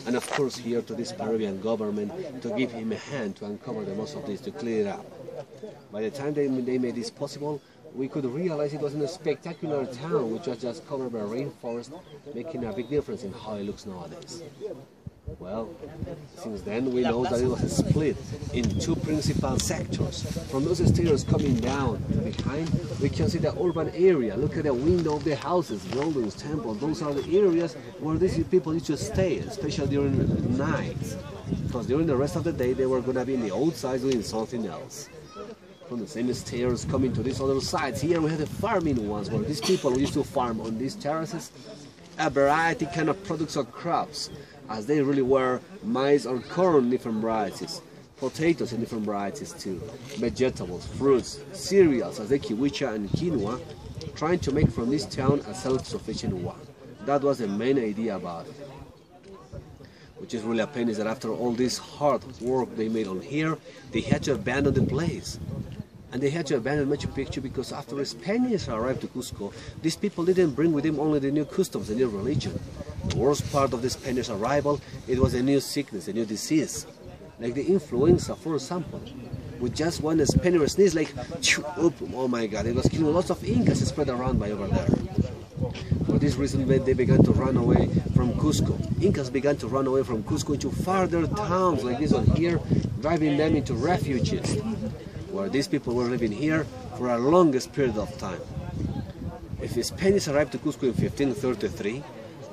And of course here to this Peruvian government to give him a hand to uncover the most of this, to clear it up. By the time they made this possible, we could realize it was in a spectacular town which was just covered by rainforest, making a big difference in how it looks nowadays. Well, since then we know that it was split in two principal sectors. From those stairs coming down behind, we can see the urban area. Look at the window of the houses, buildings, temples. Those are the areas where these people used to stay, especially during the nights. Because during the rest of the day they were going to be in the outside doing something else. From the same stairs coming to these other sides, here we have the farming ones, where these people used to farm on these terraces a variety kind of products or crops, as they really were maize or corn, different varieties, potatoes in different varieties too, vegetables, fruits, cereals as the kiwicha and quinoa, trying to make from this town a self-sufficient one. That was the main idea about it. Which is really a pain is that after all this hard work they made on here, they had to abandon the place. And they had to abandon Machu Picchu because after the Spaniards arrived to Cusco, these people didn't bring with them only the new customs, the new religion. The worst part of the Spaniards' arrival, it was a new sickness, a new disease. Like the influenza, for example. With just one Spaniard sneeze, like, oh my God, it was killing lots of Incas spread around by over there. For this reason, they began to run away from Cusco. Incas began to run away from Cusco into farther towns like this one here, driving them into refuges, where these people were living here for a longest period of time. If the Spaniards arrived to Cusco in 1533,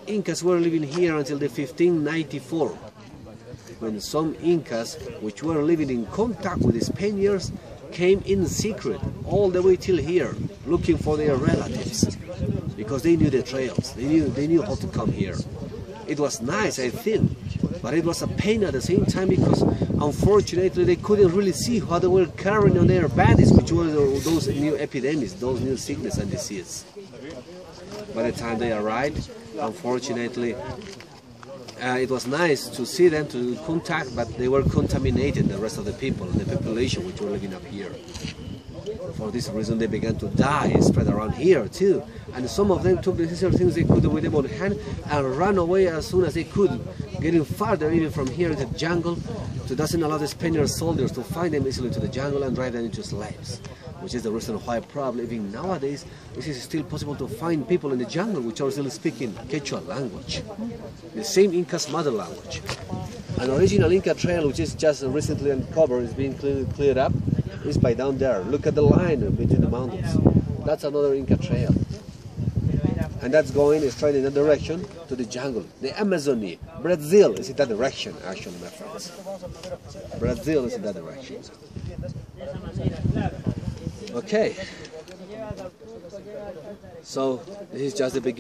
Incas were living here until the 1594, when some Incas, which were living in contact with the Spaniards, came in secret all the way till here, looking for their relatives, because they knew the trails, they knew how to come here. It was nice, I think, but it was a pain at the same time because unfortunately they couldn't really see how they were carrying on their bodies, which were those new epidemics, those new sickness and disease. By the time they arrived, unfortunately, it was nice to see them, to contact, but they were contaminated, the rest of the people, the population which were living up here. For this reason they began to die and spread around here too. And some of them took the necessary things they could with them on hand and ran away as soon as they could, getting farther even from here into the jungle, to doesn't allow the Spaniard soldiers to find them easily to the jungle and drive them into slaves. Which is the reason why probably even nowadays it is still possible to find people in the jungle which are still speaking Quechua language, the same Inca's mother language. An original Inca trail which is just recently uncovered, is being cleared up, is by down there. Look at the line between the mountains. That's another Inca trail. And that's going straight in that direction to the jungle. The Amazonia. Brazil is in that direction, actually, my friends. Brazil is in that direction. Okay. So, this is just the beginning.